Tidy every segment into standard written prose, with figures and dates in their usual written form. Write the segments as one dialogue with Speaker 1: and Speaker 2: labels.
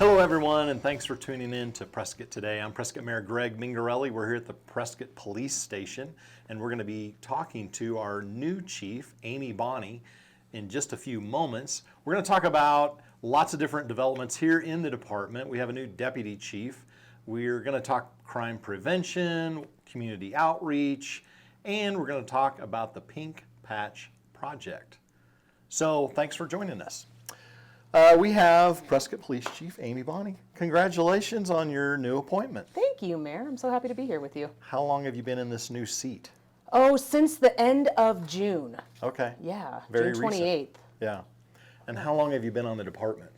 Speaker 1: Hello everyone, and thanks for tuning in to Prescott today. I'm Prescott Mayor Greg Mengarelli. We're here at the Prescott Police Station, and we're going to be talking to our new chief, Amy Bonney, in just a few moments. We're going to talk about lots of different developments here in the department. We have a new deputy chief. We're going to talk crime prevention, community outreach, and we're going to talk about the Pink Patch Project. So thanks for joining us. We have Prescott Police Chief Amy Bonney. Congratulations on your new appointment.
Speaker 2: Thank you, Mayor. I'm so happy to be here with you.
Speaker 1: How long have you been in this new seat?
Speaker 2: Oh, since the end of June.
Speaker 1: Okay.
Speaker 2: Yeah,
Speaker 1: Very
Speaker 2: June 28th.
Speaker 1: recent. Yeah. And how long have you been on the department?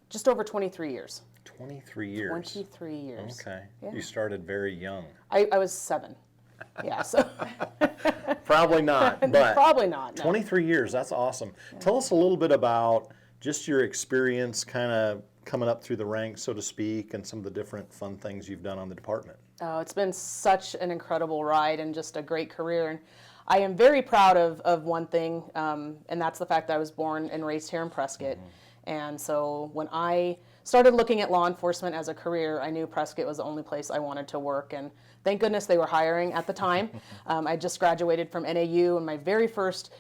Speaker 2: Just over 23 years.
Speaker 1: 23 years.
Speaker 2: 23 years.
Speaker 1: Okay.
Speaker 2: Yeah.
Speaker 1: You started very young.
Speaker 2: I was 7. Yeah, so.
Speaker 1: Probably not, but
Speaker 2: Probably not, no.
Speaker 1: 23 years, that's awesome. Yeah. Tell us a little bit about just your experience kind of coming up through the ranks, so to speak, and some of the different fun things you've done on the department.
Speaker 2: Oh, it's been such an incredible ride and just a great career. And I am very proud of one thing, and that's the fact that I was born and raised here in Prescott. Mm-hmm. And so when I started looking at law enforcement as a career, I knew Prescott was the only place I wanted to work. And thank goodness they were hiring at the time. I just graduated from NAU, and my very first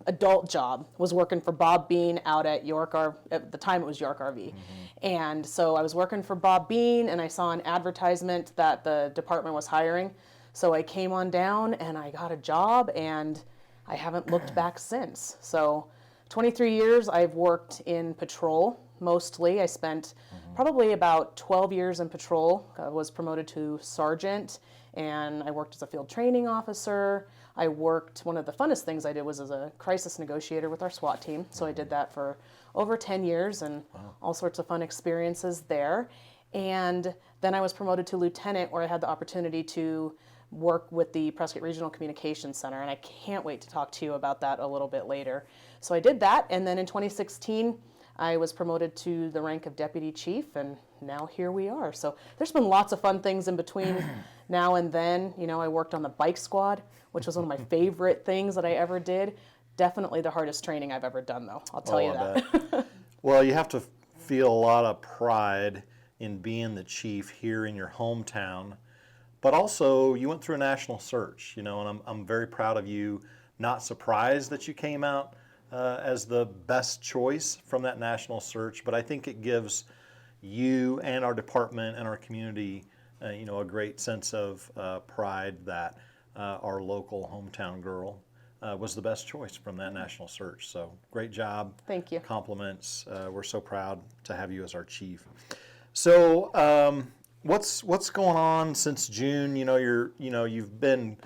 Speaker 2: adult job was working for Bob Bean out at York, at the time it was York RV. Mm-hmm. And so I was working for Bob Bean, and I saw an advertisement that the department was hiring. So I came on down and I got a job, and I haven't looked back since. So 23 years I've worked in patrol mostly. I spent probably about 12 years in patrol. I was promoted to sergeant, and I worked as a field training officer. I worked, one of the funnest things I did was as a crisis negotiator with our SWAT team. So I did that for over 10 years and all sorts of fun experiences there. And then I was promoted to lieutenant, where I had the opportunity to work with the Prescott Regional Communications Center. And I can't wait to talk to you about that a little bit later. So I did that. And then in 2016, I was promoted to the rank of deputy chief, and now here we are. So there's been lots of fun things in between now and then. You know, I worked on the bike squad, which was one of my favorite things that I ever did. Definitely the hardest training I've ever done, though. I'll tell you that.
Speaker 1: Well, you have to feel a lot of pride in being the chief here in your hometown, but also you went through a national search, you know, and I'm very proud of you. Not surprised that you came out as the best choice from that national search, but I think it gives you and our department and our community, a great sense of pride that our local hometown girl was the best choice from that national search. So great job.
Speaker 2: Thank you.
Speaker 1: Compliments. We're so proud to have you as our chief. So what's going on since June? You've been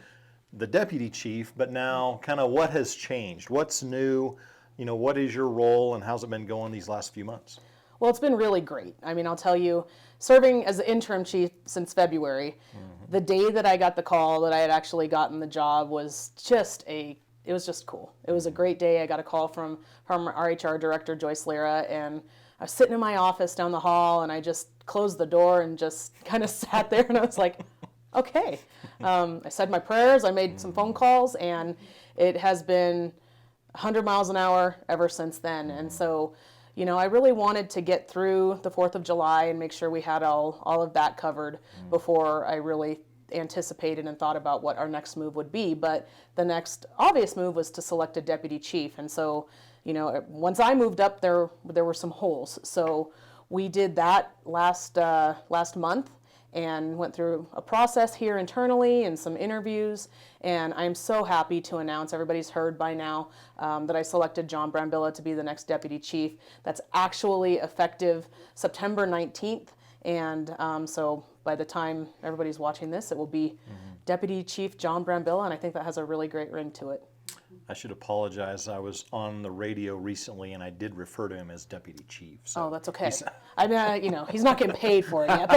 Speaker 1: the deputy chief, but now kind of what has changed? What's new? What is your role, and how's it been going these last few months?
Speaker 2: Well, it's been really great. I mean, I'll tell you, serving as the interim chief since February, the day that I got the call that I had actually gotten the job was just cool. It was a great day. I got a call from our HR director, Joyce Lira, and I was sitting in my office down the hall, and I just closed the door and just kind of sat there, and I was like, okay. I said my prayers, I made some phone calls, and it has been 100 miles an hour ever since then. And so, I really wanted to get through the 4th of July and make sure we had all of that covered before I really anticipated and thought about what our next move would be. But the next obvious move was to select a deputy chief. And so, once I moved up, there were some holes. So we did that last month, and went through a process here internally and some interviews. And I'm so happy to announce, everybody's heard by now, that I selected John Brambilla to be the next deputy chief. That's actually effective September 19th. And so by the time everybody's watching this, it will be Deputy Chief John Brambilla, and I think that has a really great ring to it.
Speaker 1: I should apologize. I was on the radio recently, and I did refer to him as deputy chief. So
Speaker 2: that's okay. I mean, he's not getting paid for it yet.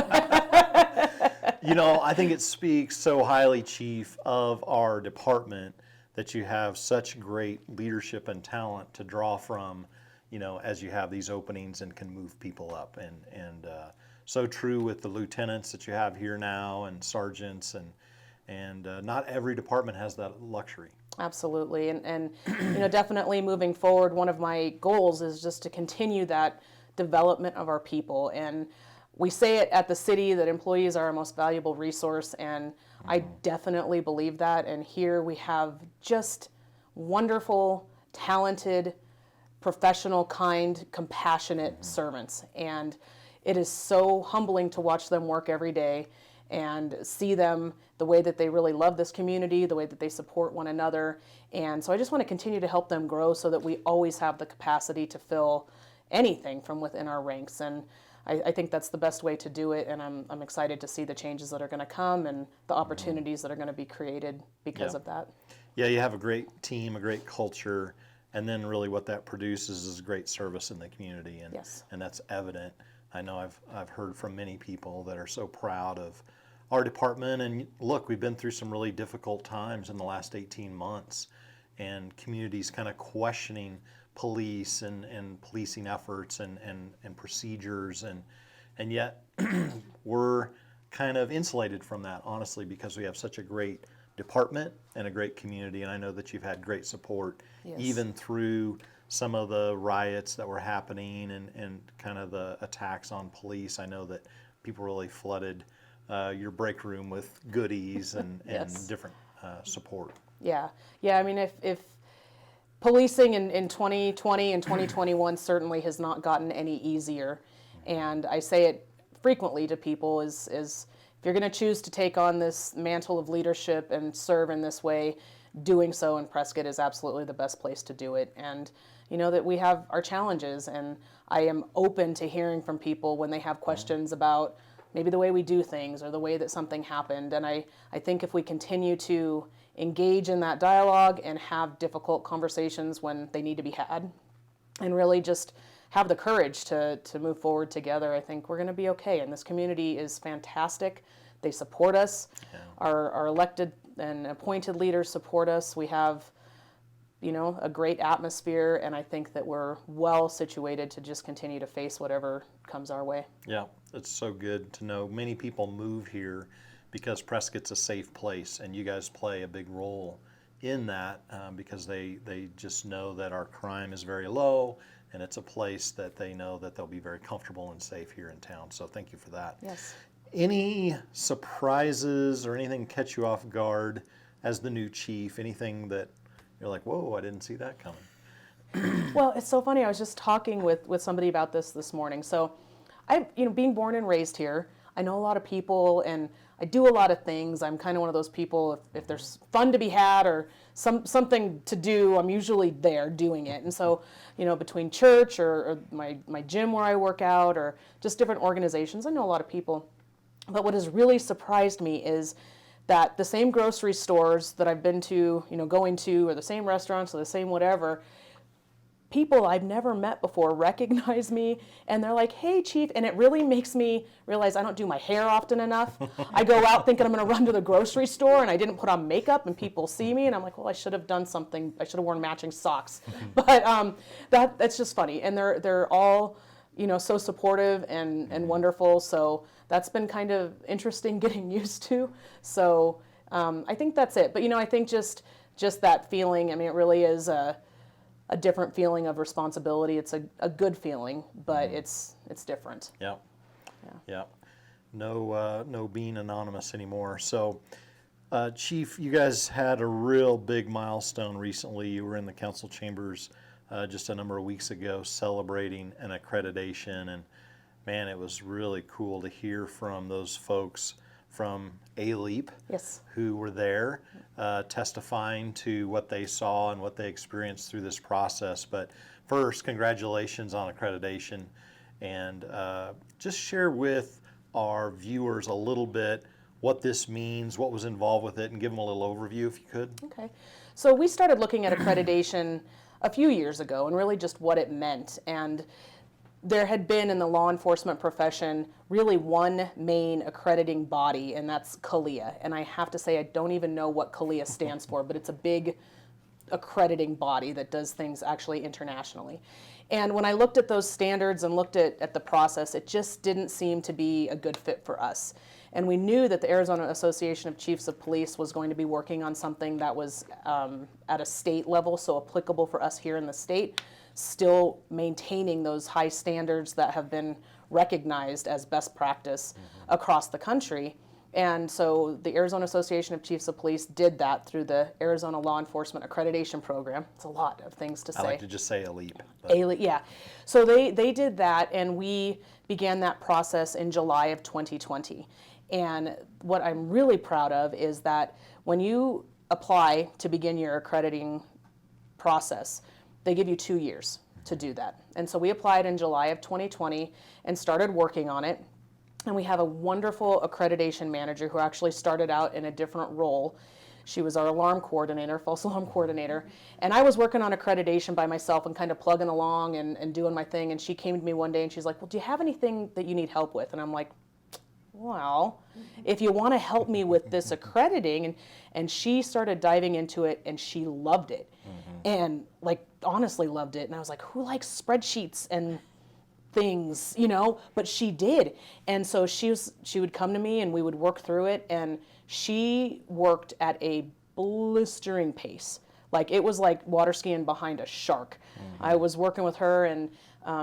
Speaker 1: I think it speaks so highly, Chief, of our department that you have such great leadership and talent to draw from, as you have these openings and can move people up. And so true with the lieutenants that you have here now and sergeants, and not every department has that luxury.
Speaker 2: Absolutely. And definitely moving forward, one of my goals is just to continue that development of our people. And we say it at the city that employees are our most valuable resource, and I definitely believe that. And here we have just wonderful, talented, professional, kind, compassionate servants. And it is so humbling to watch them work every day and see them, the way that they really love this community, the way that they support one another. And so I just want to continue to help them grow so that we always have the capacity to fill anything from within our ranks. And I think that's the best way to do it, and I'm excited to see the changes that are going to come and the opportunities that are going to be created because of that.
Speaker 1: Yeah, you have a great team, a great culture, and then really what that produces is great service in the community, and
Speaker 2: Yes.
Speaker 1: and that's evident. I know I've heard from many people that are so proud of our department, and look, we've been through some really difficult times in the last 18 months, and communities kind of questioning police and policing efforts and procedures, and yet we're kind of insulated from that, honestly, because we have such a great department and a great community. And I know that you've had great support
Speaker 2: Yes.
Speaker 1: even through some of the riots that were happening and kind of the attacks on police. I know that people really flooded your break room with goodies and
Speaker 2: Yes.
Speaker 1: different support.
Speaker 2: Yeah. I mean, if policing in 2020 and 2021 certainly has not gotten any easier. And I say it frequently to people is if you're going to choose to take on this mantle of leadership and serve in this way, doing so in Prescott is absolutely the best place to do it. And you know that we have our challenges, and I am open to hearing from people when they have questions about maybe the way we do things or the way that something happened. And I think if we continue to engage in that dialogue and have difficult conversations when they need to be had, and really just have the courage to move forward together, I think we're going to be okay. And this community is fantastic. They support us.
Speaker 1: Yeah.
Speaker 2: Our elected and appointed leaders support us. We have, a great atmosphere, and I think that we're well situated to just continue to face whatever comes our way.
Speaker 1: Yeah, it's so good to know. Many people move here because Prescott's a safe place, and you guys play a big role in that because they just know that our crime is very low, and it's a place that they know that they'll be very comfortable and safe here in town. So thank you for that.
Speaker 2: Yes.
Speaker 1: Any surprises or anything catch you off guard as the new chief? Anything that you're like, whoa, I didn't see that coming?
Speaker 2: Well, it's so funny. I was just talking with somebody about this morning. So being born and raised here, I know a lot of people, and I do a lot of things. I'm kind of one of those people, if there's fun to be had or something to do, I'm usually there doing it. And so, between church or my gym where I work out or just different organizations, I know a lot of people. But what has really surprised me is that the same grocery stores that I've been to, going to, or the same restaurants or the same whatever, people I've never met before recognize me, and they're like, "Hey, Chief," and it really makes me realize I don't do my hair often enough. I go out thinking I'm going to run to the grocery store, and I didn't put on makeup, and people see me, and I'm like, well, I should have done something. I should have worn matching socks. But that's just funny, and they're all, so supportive and wonderful. So that's been kind of interesting getting used to. So I think that's it. But I think just that feeling. I mean, it really is a different feeling of responsibility. It's a good feeling, but it's different.
Speaker 1: Yeah. No being anonymous anymore. So, Chief, you guys had a real big milestone recently. You were in the council chambers just a number of weeks ago celebrating an accreditation, and man, it was really cool to hear from those folks from ALEAP,
Speaker 2: Yes.
Speaker 1: who were there testifying to what they saw and what they experienced through this process. But first, congratulations on accreditation, and just share with our viewers a little bit what this means, what was involved with it, and give them a little overview if you could.
Speaker 2: Okay. So we started looking at accreditation a few years ago and really just what it meant. And there had been in the law enforcement profession really one main accrediting body, and that's CALEA. And I have to say, I don't even know what CALEA stands for, but it's a big accrediting body that does things actually internationally. And when I looked at those standards and looked at the process, it just didn't seem to be a good fit for us. And we knew that the Arizona Association of Chiefs of Police was going to be working on something that was at a state level, so applicable for us here in the state, still maintaining those high standards that have been recognized as best practice across the country. And so the Arizona Association of Chiefs of Police did that through the Arizona Law Enforcement Accreditation Program. It's a lot of things to say.
Speaker 1: I like to just say ALEAP.
Speaker 2: Yeah. So they did that, and we began that process in July of 2020. And what I'm really proud of is that when you apply to begin your accrediting process, they give you 2 years to do that. And so we applied in July of 2020 and started working on it. And we have a wonderful accreditation manager who actually started out in a different role. She was our alarm coordinator, false alarm coordinator. And I was working on accreditation by myself and kind of plugging along and doing my thing. And she came to me one day and she's like, well, do you have anything that you need help with? And I'm like, well, if you want to help me with this accrediting. And she started diving into it and she loved it. And like honestly loved it. And I was like, who likes spreadsheets and things, but she did. And so she would come to me and we would work through it, and she worked at a blistering pace. Like it was like water skiing behind a shark. I was working with her, and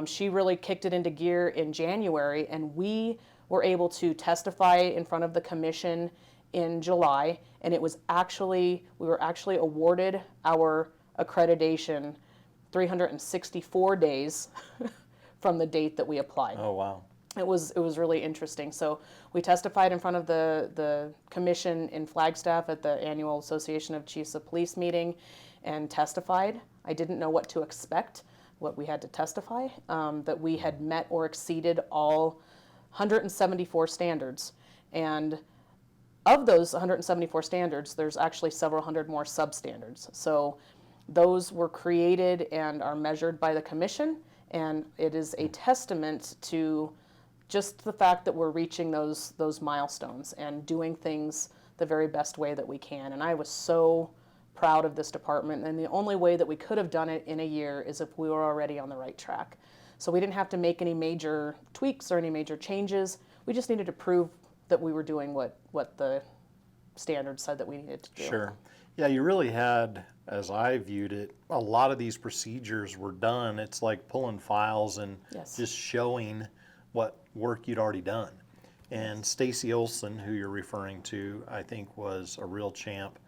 Speaker 2: she really kicked it into gear in January, and we were able to testify in front of the commission in July, and we were actually awarded our accreditation 364 days from the date that we applied.
Speaker 1: Oh, wow.
Speaker 2: It was really interesting. So we testified in front of the commission in Flagstaff at the annual Association of Chiefs of Police meeting and testified. I didn't know what to expect, what we had to testify, that we had met or exceeded all 174 standards. And of those 174 standards, there's actually several hundred more substandards. So those were created and are measured by the commission. And it is a testament to just the fact that we're reaching those milestones and doing things the very best way that we can. And I was so proud of this department. And the only way that we could have done it in a year is if we were already on the right track. So we didn't have to make any major tweaks or any major changes. We just needed to prove that we were doing what the standards said that we needed to do.
Speaker 1: Sure. Yeah, you really had, as I viewed it, a lot of these procedures were done. It's like pulling files and just showing what work you'd already done. And Stacy Olson, who you're referring to, I think was a real champ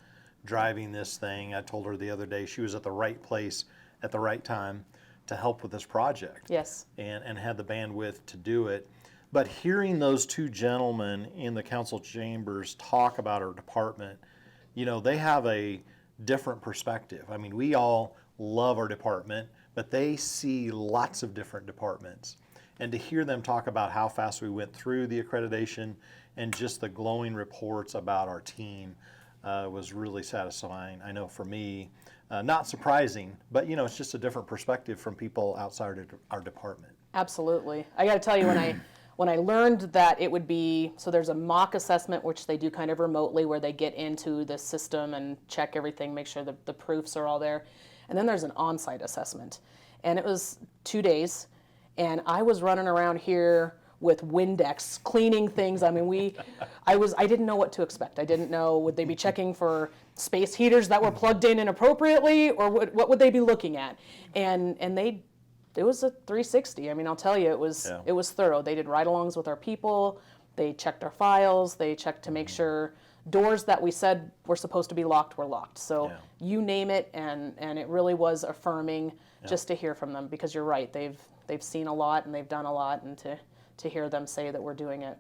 Speaker 1: driving this thing. I told her the other day she was at the right place at the right time to help with this project.
Speaker 2: Yes.
Speaker 1: And had the bandwidth to do it. But hearing those two gentlemen in the council chambers talk about our department, they have a different perspective. I mean, we all love our department, but they see lots of different departments. And to hear them talk about how fast we went through the accreditation and just the glowing reports about our team was really satisfying. I know for me, not surprising, but it's just a different perspective from people outside of our department.
Speaker 2: Absolutely. I got to tell you, when I learned that it would be, so there's a mock assessment, which they do kind of remotely, where they get into the system and check everything, make sure that the proofs are all there. And then there's an on-site assessment. And it was 2 days. And I was running around here with Windex, cleaning things. I mean, I didn't know what to expect. I didn't know, would they be checking for space heaters that were plugged in inappropriately, or what would they be looking at? And it was a 360. I mean, I'll tell you, it was thorough. They did ride-alongs with our people. They checked our files. They checked to make sure doors that we said were supposed to be locked were locked. So you name it, and it really was affirming just to hear from them, because you're right. They've seen a lot and they've done a lot, and to hear them say that we're doing it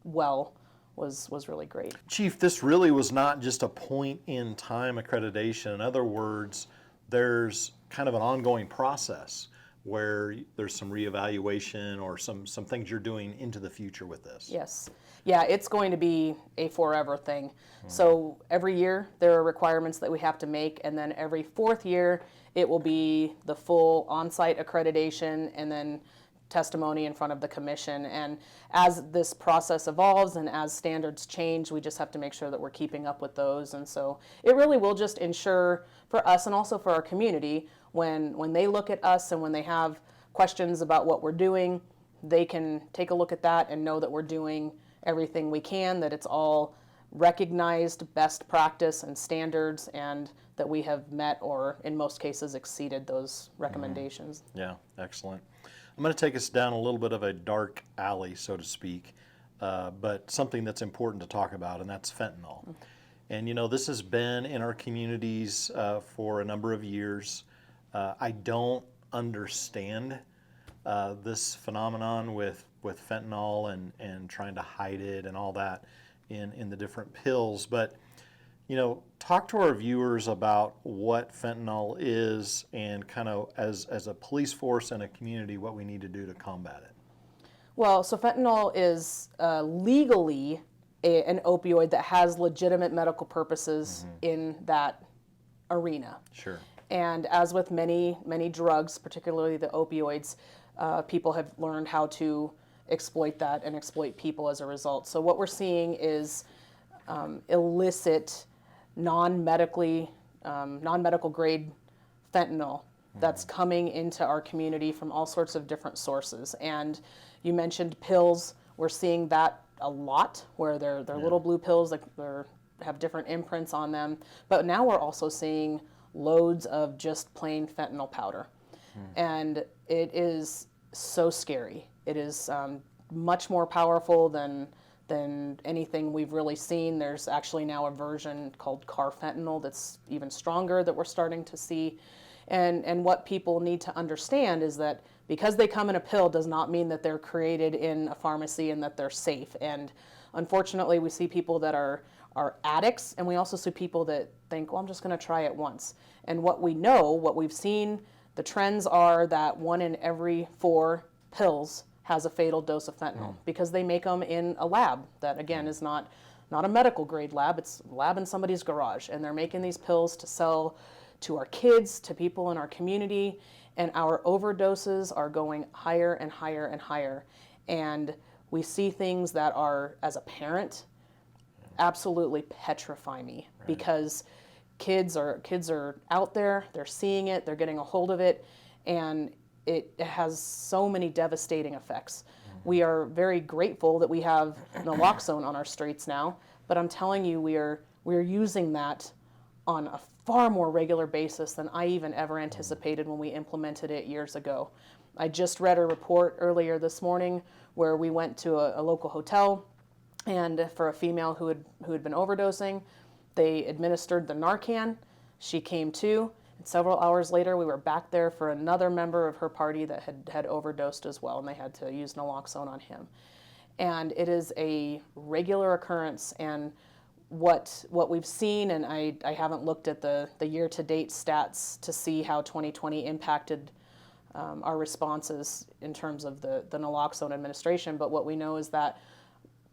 Speaker 2: well was really great.
Speaker 1: Chief, this really was not just a point in time accreditation. In other words, there's kind of an ongoing process where there's some reevaluation or some things you're doing into the future with this.
Speaker 2: Yes. Yeah, it's going to be a forever thing. So every year there are requirements that we have to make, and then every 4th year it will be the full on-site accreditation and then testimony in front of the commission. And as this process evolves and as standards change, we just have to make sure that we're keeping up with those. And so it really will just ensure for us and also for our community, when they look at us and when they have questions about what we're doing, they can take a look at that and know that we're doing everything we can, that it's all recognized best practice and standards, and that we have met or in most cases exceeded those recommendations.
Speaker 1: Yeah, excellent. I'm going to take us down a little bit of a dark alley, so to speak, but something that's important to talk about, and that's fentanyl. And this has been in our communities for a number of years. I don't understand this phenomenon with fentanyl and trying to hide it and all that in the different pills. But, talk to our viewers about what fentanyl is and kind of as a police force and a community, what we need to do to combat it.
Speaker 2: Well, so fentanyl is legally an opioid that has legitimate medical purposes in that arena.
Speaker 1: Sure.
Speaker 2: And as with many drugs, particularly the opioids, people have learned how to exploit that and exploit people as a result. So what we're seeing is illicit, non-medical grade fentanyl that's coming into our community from all sorts of different sources. And you mentioned pills. We're seeing that a lot, where they're little blue pills that have different imprints on them. But now we're also seeing loads of just plain fentanyl powder. And it is so scary. It is much more powerful than anything we've really seen. There's actually now a version called carfentanil that's even stronger that we're starting to see. And what people need to understand is that because they come in a pill does not mean that they're created in a pharmacy and that they're safe. And unfortunately, we see people that are addicts, and we also see people that think, well, I'm just going to try it once. And what we've seen, the trends are that 1 in every 4 pills has a fatal dose of fentanyl because they make them in a lab that, again, is not a medical grade lab. It's a lab in somebody's garage, and they're making these pills to sell to our kids, to people in our community, and our overdoses are going higher and higher and higher. And we see things that are, as a parent, absolutely petrify me, because kids are out there, they're seeing it, they're getting a hold of it, and it has so many devastating effects. We are very grateful that we have naloxone on our streets now, but I'm telling you, we are using that on a far more regular basis than I even ever anticipated when we implemented it years ago. I just read a report earlier this morning where we went to a local hotel, and for a female who had been overdosing, they administered the Narcan. She came to, and several hours later we were back there for another member of her party that had overdosed as well, and they had to use naloxone on him. And it is a regular occurrence, and what we've seen, and I haven't looked at the year-to-date stats to see how 2020 impacted our responses in terms of the naloxone administration, but what we know is that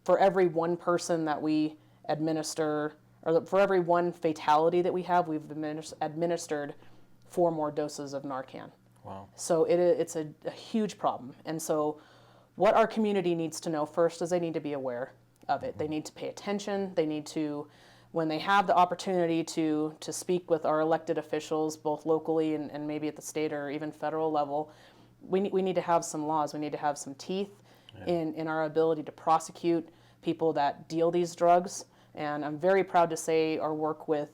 Speaker 2: for every one person that we administer, or for every one fatality that we have, we've administered 4 more doses of Narcan.
Speaker 1: Wow.
Speaker 2: So it's a huge problem. And so what our community needs to know first is they need to be aware of it. They need to pay attention. They need to, when they have the opportunity to speak with our elected officials, both locally and maybe at the state or even federal level, we need to have some laws. We need to have some teeth in our ability to prosecute people that deal these drugs. And I'm very proud to say our work with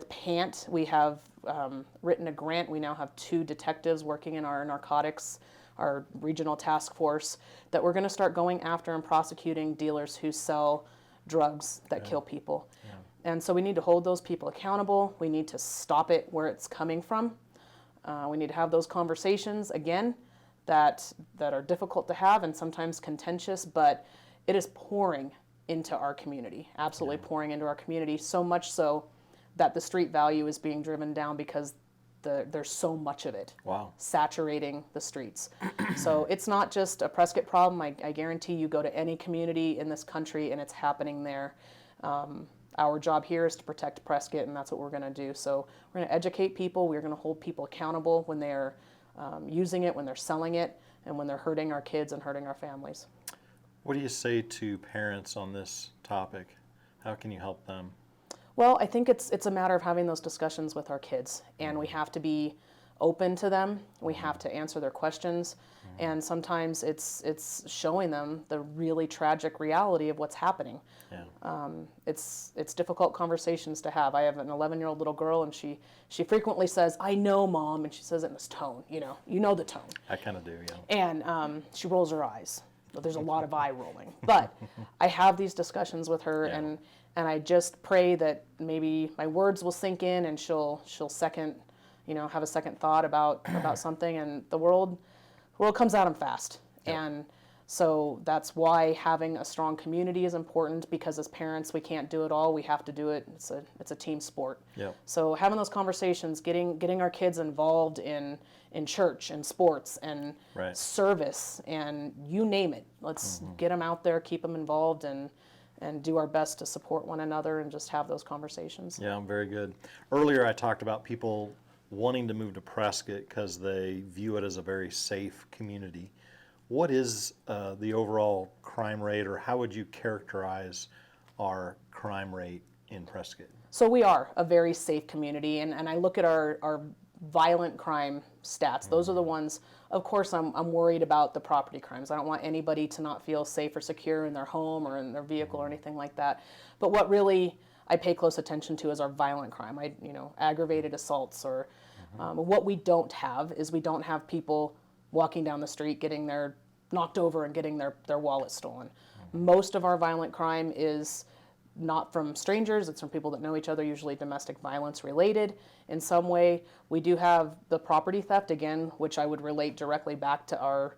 Speaker 2: PANT, we have written a grant. We now have 2 detectives working in our narcotics, our regional task force, that we're going to start going after and prosecuting dealers who sell drugs that kill people. And so we need to hold those people accountable. We need to stop it where it's coming from. We need to have those conversations, again, that are difficult to have and sometimes contentious, but it is pouring into our community, absolutely pouring into our community, so much so that the street value is being driven down because there's so much of it saturating the streets. So it's not just a Prescott problem. I guarantee you go to any community in this country and it's happening there. Our job here is to protect Prescott, and that's what we're going to do. So we're going to educate people. We're going to hold people accountable when they're using it, when they're selling it, and when they're hurting our kids and hurting our families.
Speaker 1: What do you say to parents on this topic? How can you help them?
Speaker 2: Well, I think it's a matter of having those discussions with our kids, and we have to be open to them. We have to answer their questions. And sometimes it's showing them the really tragic reality of what's happening.
Speaker 1: Yeah.
Speaker 2: It's difficult conversations to have. I have an 11-year-old little girl, and she frequently says, "I know, Mom," and she says it in this tone. You know the tone.
Speaker 1: I kind of do, yeah.
Speaker 2: And she rolls her eyes. But there's a lot of eye rolling. But I have these discussions with her,
Speaker 1: Yeah.
Speaker 2: and I just pray that maybe my words will sink in, and she'll second, have a second thought about something. And the world comes at them fast.
Speaker 1: Yep.
Speaker 2: And so that's why having a strong community is important, because as parents we can't do it all. We have to do it. It's a team sport.
Speaker 1: Yep.
Speaker 2: So having those conversations, getting our kids involved in church and sports and
Speaker 1: Right.
Speaker 2: service and you name it. Let's get them out there, keep them involved, and do our best to support one another and just have those conversations.
Speaker 1: Yeah, very good. Earlier I talked about people wanting to move to Prescott because they view it as a very safe community. What is the overall crime rate, or how would you characterize our crime rate in Prescott?
Speaker 2: So we are a very safe community, and I look at our violent crime stats. Those are the ones, of course, I'm worried about the property crimes. I don't want anybody to not feel safe or secure in their home or in their vehicle or anything like that. But what really I pay close attention to is our violent crime. Aggravated assaults, or what we don't have is we don't have people walking down the street getting their knocked over and getting their wallet stolen. Most of our violent crime is not from strangers, it's from people that know each other, usually domestic violence related in some way. We do have the property theft, again, which I would relate directly back to our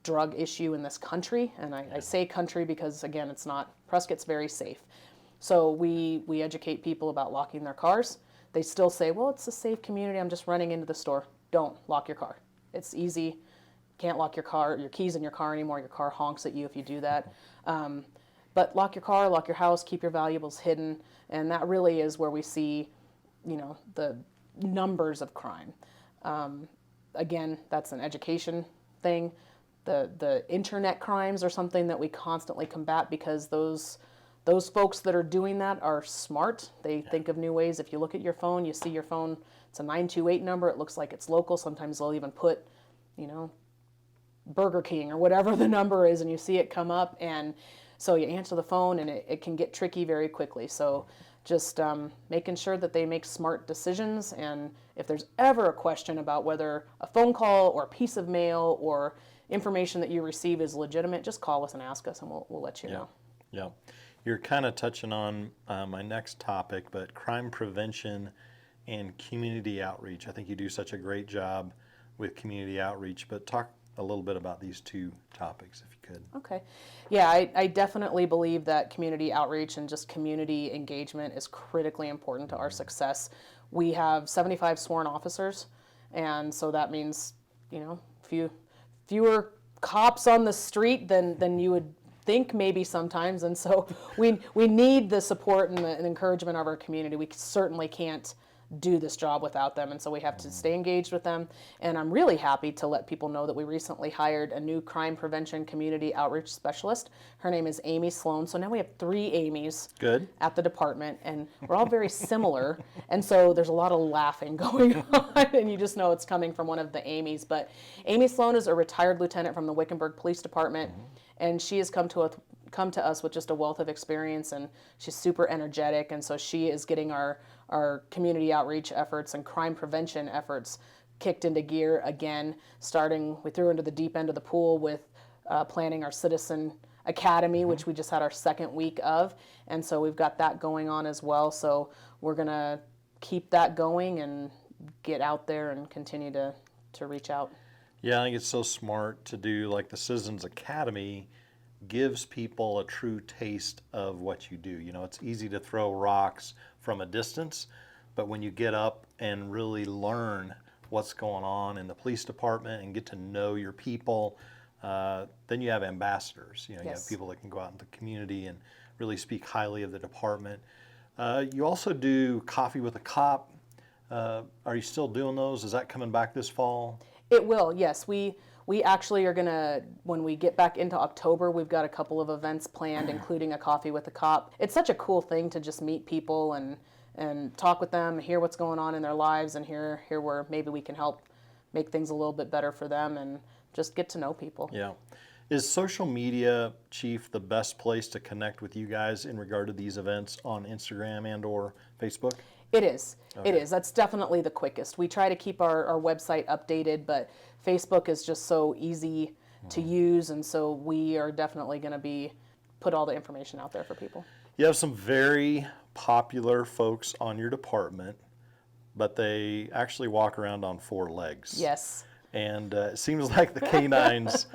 Speaker 2: drug issue in this country. And I say country because, again, it's not, Prescott's very safe. So we educate people about locking their cars. They still say, well, it's a safe community, I'm just running into the store. Don't lock your car. It's easy. Can't lock your keys in your car anymore. Your car honks at you if you do that. But lock your car, lock your house, keep your valuables hidden, and that really is where we see, the numbers of crime. Again, that's an education thing. The internet crimes are something that we constantly combat, because those folks that are doing that are smart. They think of new ways. If you look at your phone, you see your phone, it's a 928 number. It looks like it's local. Sometimes they'll even put, Burger King or whatever the number is, and you see it come up, and so you answer the phone, and it can get tricky very quickly. So just making sure that they make smart decisions, and if there's ever a question about whether a phone call or a piece of mail or information that you receive is legitimate, just call us and ask us, and we'll let you know.
Speaker 1: Yeah. You're kind of touching on my next topic, but crime prevention and community outreach. I think you do such a great job with community outreach, but talk a little bit about these two topics, if you could.
Speaker 2: Okay. Yeah, I definitely believe that community outreach and just community engagement is critically important to our success. We have 75 sworn officers, and so that means, fewer cops on the street than you would think maybe sometimes, and so we need the support and the encouragement of our community. We certainly can't do this job without them, and so we have to stay engaged with them. And I'm really happy to let people know that we recently hired a new crime prevention community outreach specialist. Her name is Amy Sloan. So now we have 3 Amy's at the department, and we're all very similar, and so there's a lot of laughing going on, and you just know it's coming from one of the Amy's. But Amy Sloan is a retired lieutenant from the Wickenburg Police Department, and she has come to us with just a wealth of experience, and she's super energetic, and so she is getting our community outreach efforts and crime prevention efforts kicked into gear again. We threw into the deep end of the pool with planning our Citizen Academy, which we just had our 2nd week of, and so we've got that going on as well. So we're gonna keep that going and get out there and continue to reach out.
Speaker 1: Yeah, I think it's so smart to do like the Citizens Academy gives people a true taste of what you do. It's easy to throw rocks from a distance, but when you get up and really learn what's going on in the police department and get to know your people, then you have ambassadors. You have people that can go out in the community and really speak highly of the department. You also do Coffee with a Cop. Are you still doing those? Is that coming back this fall?
Speaker 2: It will, yes. We actually are gonna, when we get back into October, we've got a couple of events planned, including a Coffee with a Cop. It's such a cool thing to just meet people and and talk with them, hear what's going on in their lives, and hear where maybe we can help make things a little bit better for them and just get to know people.
Speaker 1: Yeah. Is social media, Chief, the best place to connect with you guys in regard to these events on Instagram and or Facebook?
Speaker 2: It is.
Speaker 1: Okay.
Speaker 2: It is. That's definitely the quickest. We try to keep our website updated, but Facebook is just so easy to use, and so we are definitely going to put all the information out there for people.
Speaker 1: You have some very popular folks on your department, but they actually walk around on 4 legs.
Speaker 2: Yes.
Speaker 1: And it seems like the canines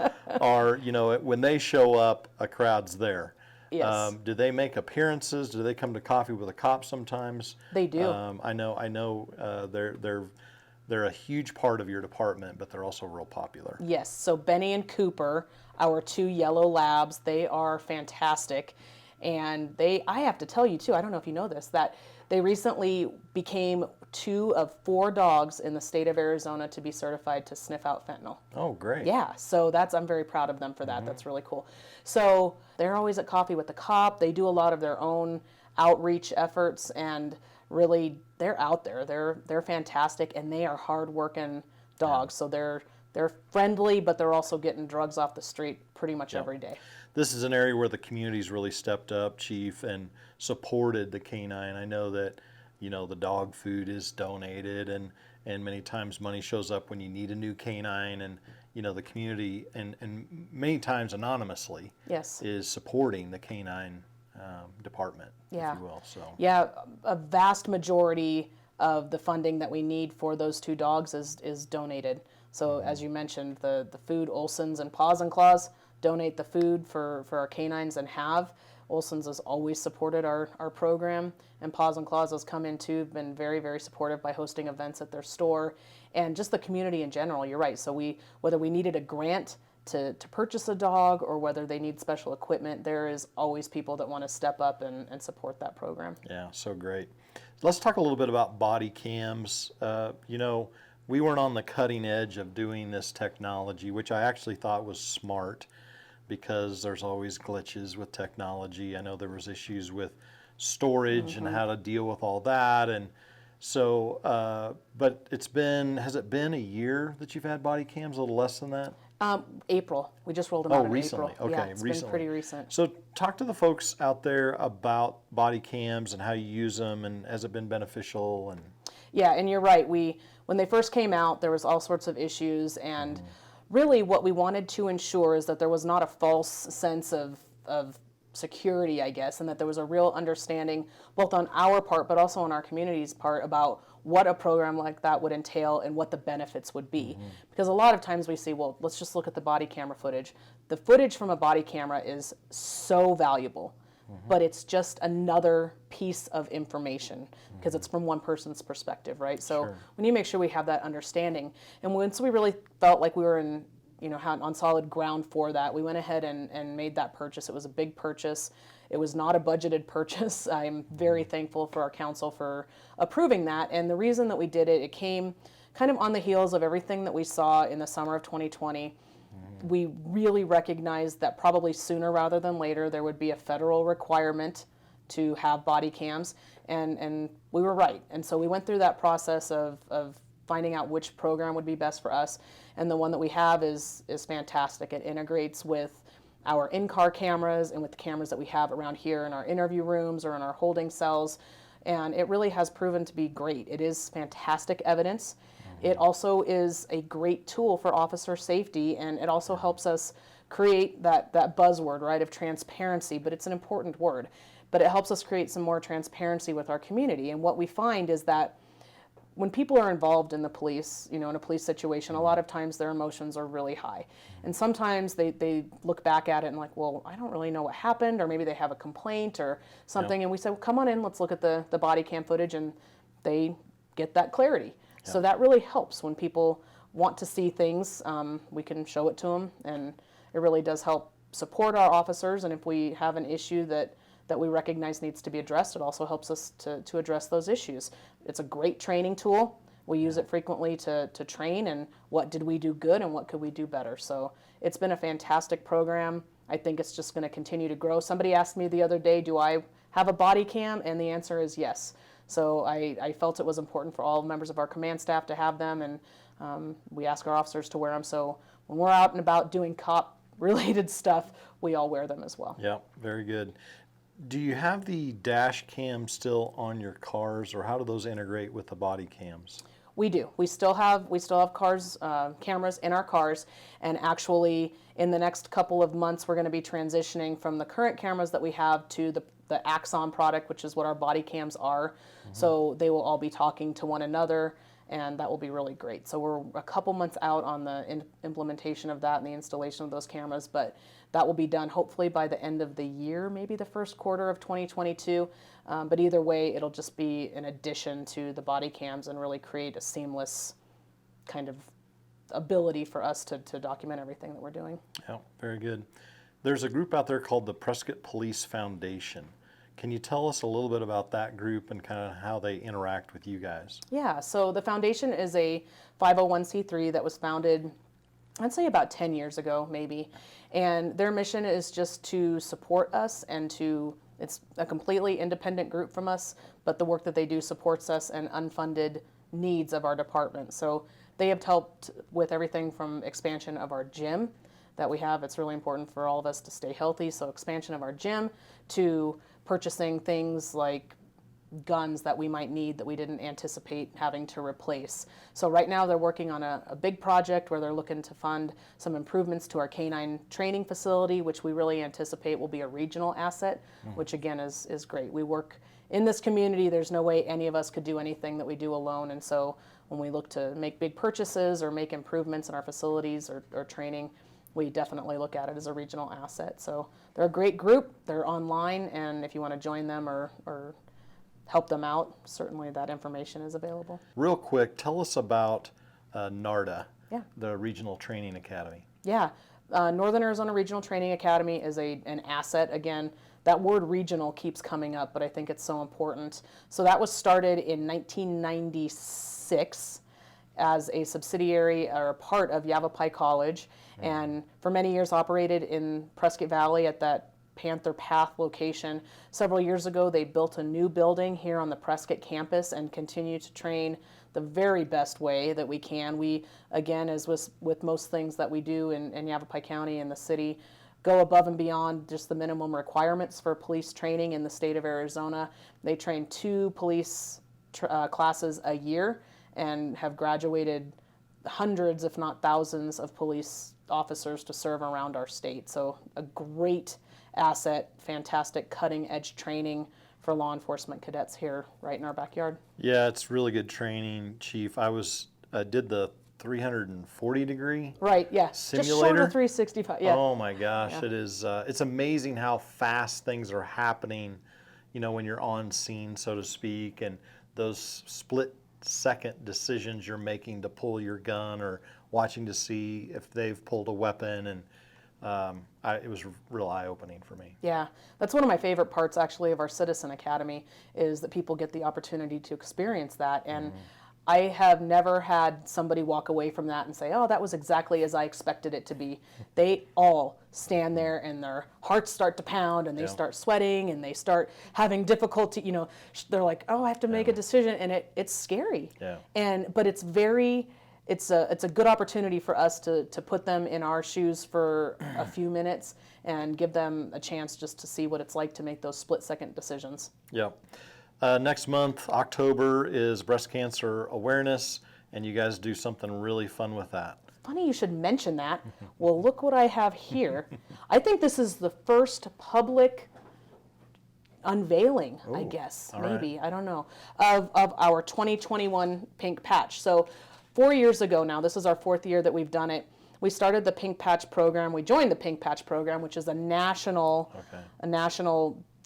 Speaker 1: are, when they show up, a crowd's there.
Speaker 2: Yes.
Speaker 1: Do they make appearances? Do they come to coffee with a cop sometimes?
Speaker 2: They do.
Speaker 1: I know. They're a huge part of your department, but they're also real popular.
Speaker 2: Yes. So Benny and Cooper, our 2 yellow labs, they are fantastic. And I have to tell you too, I don't know if you know this, that they recently became 2 of 4 dogs in the state of Arizona to be certified to sniff out fentanyl.
Speaker 1: Oh, great.
Speaker 2: Yeah, so I'm very proud of them for that. That's really cool. So they're always at coffee with the cop. They do a lot of their own outreach efforts, and really they're out there. They're fantastic, and they are hardworking dogs. So they're friendly, but they're also getting drugs off the street pretty much every day.
Speaker 1: This is an area where the community's really stepped up, Chief, and supported the canine. I know that, the dog food is donated, and many times money shows up when you need a new canine, and, the community, and many times anonymously,
Speaker 2: Yes.
Speaker 1: is supporting the canine department,
Speaker 2: Yeah.
Speaker 1: if you will. So.
Speaker 2: Yeah, a vast majority of the funding that we need for those 2 dogs is donated. So as you mentioned, the food, Olson's and Paws and Claws donate the food for our canines and have. Olson's has always supported our program, and Paws and Claws has come in too, been very, very supportive by hosting events at their store, and just the community in general. You're right. So whether we needed a grant to purchase a dog or whether they need special equipment, there is always people that want to step up and support that program.
Speaker 1: Yeah, so great. Let's talk a little bit about body cams. We weren't on the cutting edge of doing this technology, which I actually thought was smart, because there's always glitches with technology. I know there was issues with storage and how to deal with all that, and so but has it been a year that you've had body cams? A little less than that?
Speaker 2: April. We just rolled them out in
Speaker 1: recently.
Speaker 2: April.
Speaker 1: Okay,
Speaker 2: yeah, it's
Speaker 1: recently.
Speaker 2: been pretty recent.
Speaker 1: So talk to the folks out there about body cams and how you use them, and has it been beneficial? And
Speaker 2: Yeah, and you're right. When they first came out, there was all sorts of issues, and really what we wanted to ensure is that there was not a false sense of security, I guess, and that there was a real understanding both on our part but also on our community's part about what a program like that would entail and what the benefits would be. Because a lot of times we see, well, let's just look at the body camera footage. The footage from a body camera is so valuable, but it's just another piece of information because it's from one person's perspective, right? So we need to make sure we have that understanding. And once we really felt like we were on solid ground for that, we went ahead and made that purchase. It was a big purchase. It was not a budgeted purchase. I'm very thankful for our council for approving that. And the reason that we did it came kind of on the heels of everything that we saw in the summer of 2020. We really recognized that probably sooner rather than later there would be a federal requirement to have body cams, and we were right. And so we went through that process of finding out which program would be best for us, and the one that we have is fantastic. It integrates with our in-car cameras and with the cameras that we have around here in our interview rooms or in our holding cells, and it really has proven to be great. It is fantastic evidence. It also is a great tool for officer safety, and it also helps us create that buzzword, right, of transparency, but it's an important word. But it helps us create some more transparency with our community. And what we find is that when people are involved in the police, in a police situation, a lot of times their emotions are really high. And sometimes they look back at it and like, well, I don't really know what happened, or maybe they have a complaint or something. And we say, well, come on in, let's look at the body cam footage, and they get that clarity. So that really helps when people want to see things. We can show it to them, and it really does help support our officers. And if we have an issue that we recognize needs to be addressed, it also helps us to address those issues. It's a great training tool. We use it frequently to train, and what did we do good and what could we do better. So it's been a fantastic program. I think it's just going to continue to grow. Somebody asked me the other day, do I have a body cam? And the answer is yes. So I felt it was important for all members of our command staff to have them, and we ask our officers to wear them. So when we're out and about doing cop-related stuff, we all wear them as well.
Speaker 1: Yeah, very good. Do you have the dash cam still on your cars, or how do those integrate with the body cams?
Speaker 2: We do. We still have cars, cameras in our cars, and actually in the next couple of months we're going to be transitioning from the current cameras that we have to the Axon product, which is what our body cams are. Mm-hmm. So they will all be talking to one another, and that will be really great. So we're a couple months out on the implementation of that and the installation of those cameras, but that will be done hopefully by the end of the year, maybe the first quarter of 2022. But either way, it'll just be an addition to the body cams and really create a seamless kind of ability for us to document everything that we're doing.
Speaker 1: Yeah, very good. There's a group out there called the Prescott Police Foundation. Can you tell us a little bit about that group and kind of how they interact with you guys?
Speaker 2: Yeah, so the foundation is a 501c3 that was founded, I'd say about 10 years ago, maybe. And their mission is just to support us and it's a completely independent group from us, but the work that they do supports us and unfunded needs of our department. So they have helped with everything from expansion of our gym that we have. It's really important for all of us to stay healthy. So expansion of our gym to purchasing things like guns that we might need that we didn't anticipate having to replace. So right now they're working on a big project where they're looking to fund some improvements to our canine training facility, which we really anticipate will be a regional asset, which again is great. We work in this community. There's no way any of us could do anything that we do alone. And so when we look to make big purchases or make improvements in our facilities or training, we definitely look at it as a regional asset. So they're a great group. They're online, and if you want to join them or help them out, certainly that information is available.
Speaker 1: Real quick, tell us about NARDA,
Speaker 2: Yeah.
Speaker 1: the Regional Training Academy.
Speaker 2: Yeah, Northern Arizona Regional Training Academy is an asset. Again, that word regional keeps coming up, but I think it's so important. So that was started in 1996 as a subsidiary or a part of Yavapai College, and for many years operated in Prescott Valley at that Panther Path location. Several years ago, they built a new building here on the Prescott campus and continue to train the very best way that we can. We, again, as with most things that we do in Yavapai County and the city, go above and beyond just the minimum requirements for police training in the state of Arizona. They train 2 police classes a year and have graduated hundreds, if not thousands, of police officers to serve around our state. So a great asset, fantastic cutting edge training for law enforcement cadets here right in our backyard.
Speaker 1: Yeah, it's really good training, Chief. I did the 340 degree
Speaker 2: Right, yeah.
Speaker 1: simulator.
Speaker 2: Just short of 365, yeah.
Speaker 1: Oh my gosh,
Speaker 2: Yeah.
Speaker 1: it is. It's amazing how fast things are happening, when you're on scene, so to speak, and those split-second decisions you're making to pull your gun or watching to see if they've pulled a weapon, and it was real eye-opening for me.
Speaker 2: Yeah, that's one of my favorite parts actually of our Citizen Academy is that people get the opportunity to experience that. And I have never had somebody walk away from that and say, oh, that was exactly as I expected it to be. They all stand there and their hearts start to pound and they start sweating and they start having difficulty, they're like, oh, I have to make a decision, and it's scary.
Speaker 1: Yeah.
Speaker 2: But it's a good opportunity for us to put them in our shoes for a few minutes and give them a chance just to see what it's like to make those split-second decisions.
Speaker 1: Yeah. Next month, October, is Breast Cancer Awareness, and you guys do something really fun with that.
Speaker 2: Funny you should mention that. Well, look what I have here. I think this is the first public unveiling, I guess, maybe,
Speaker 1: right.
Speaker 2: I don't know, of our 2021 Pink Patch. So 4 years ago now, this is our 4th year that we've done it, we started the Pink Patch program. We joined the Pink Patch program, which is a national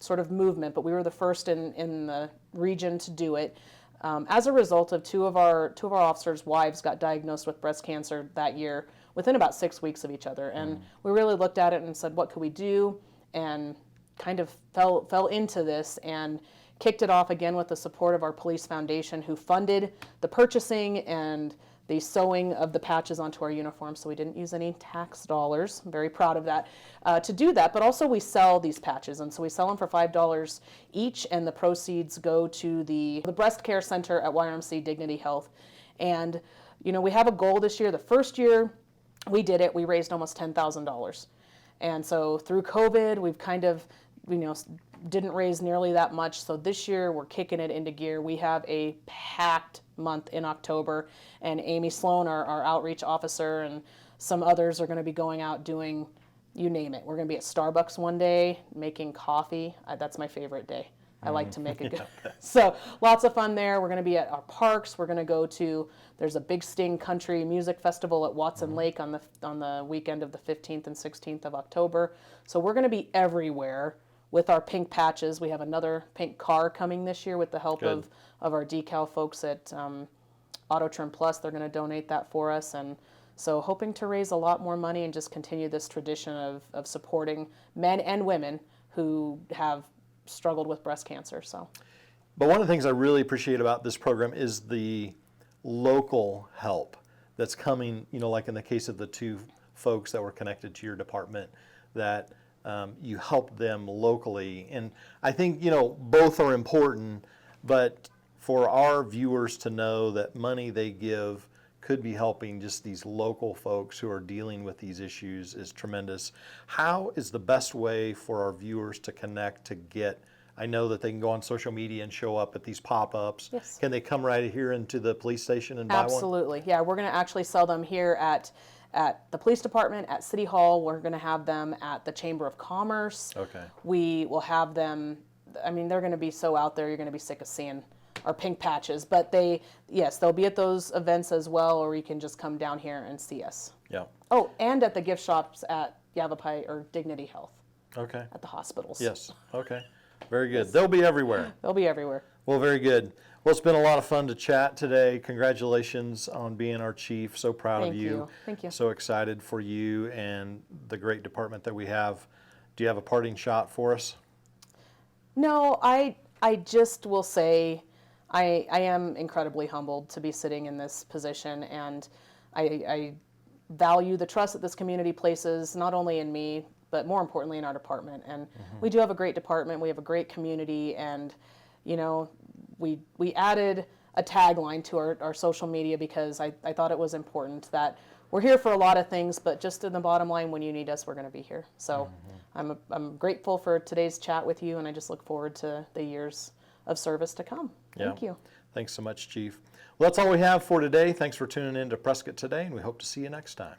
Speaker 2: sort of movement, but we were the first in the region to do it. As a result of two of our officers' wives got diagnosed with breast cancer that year within about 6 weeks of each other. And we really looked at it and said, what could we do? And kind of fell into this and kicked it off again with the support of our police foundation, who funded the purchasing and the sewing of the patches onto our uniforms, so we didn't use any tax dollars. I'm very proud of that, to do that. But also we sell these patches, and so we sell them for $5 each, and the proceeds go to the breast care center at YMC Dignity Health. And we have a goal this year. The first year we did it, we raised almost $10,000. And so through COVID, we've kind of, didn't raise nearly that much. So this year we're kicking it into gear. We have a packed month in October, and Amy Sloan, our outreach officer, and some others are going to be going out doing, you name it. We're going to be at Starbucks one day making coffee. That's my favorite day. I like to make a good. So lots of fun there. We're going to be at our parks. We're going to go to, there's a Big Sting Country Music Festival at Watson Lake on the weekend of the 15th and 16th of October. So we're going to be everywhere with our pink patches. We have another pink car coming this year with the help of our decal folks at Auto Trim Plus. They're going to donate that for us. And so hoping to raise a lot more money and just continue this tradition of supporting men and women who have struggled with breast cancer.
Speaker 1: But one of the things I really appreciate about this program is the local help that's coming, like in the case of the two folks that were connected to your department, that you help them locally. And I think, both are important, but for our viewers to know that money they give could be helping just these local folks who are dealing with these issues is tremendous. How is the best way for our viewers to connect, to get, I know that they can go on social media and show up at these pop-ups.
Speaker 2: Yes.
Speaker 1: Can they come right here into the police station and buy one?
Speaker 2: Absolutely. Yeah, we're going to actually sell them here at the police department, at City Hall. We're going to have them at the Chamber of Commerce.
Speaker 1: Okay.
Speaker 2: We will have them, they're going to be so out there, you're going to be sick of seeing our pink patches. But they'll be at those events as well, or you can just come down here and see us.
Speaker 1: Yeah.
Speaker 2: Oh, and at the gift shops at Yavapai or Dignity Health.
Speaker 1: Okay.
Speaker 2: At the hospitals.
Speaker 1: Yes. Okay. Very good. They'll be everywhere.
Speaker 2: They'll be everywhere.
Speaker 1: Well, very good. Well, it's been a lot of fun to chat today. Congratulations on being our chief. So proud of you.
Speaker 2: Thank you.
Speaker 1: So excited for you and the great department that we have. Do you have a parting shot for us?
Speaker 2: No, I just will say I am incredibly humbled to be sitting in this position, and I value the trust that this community places not only in me, but more importantly in our department. And we do have a great department. We have a great community, and we added a tagline to our social media because I thought it was important that we're here for a lot of things, but just in the bottom line, when you need us, we're going to be here. So I'm grateful for today's chat with you, and I just look forward to the years of service to come. Thank you.
Speaker 1: Thanks so much, Chief. Well, that's all we have for today. Thanks for tuning in to Prescott Today, and we hope to see you next time.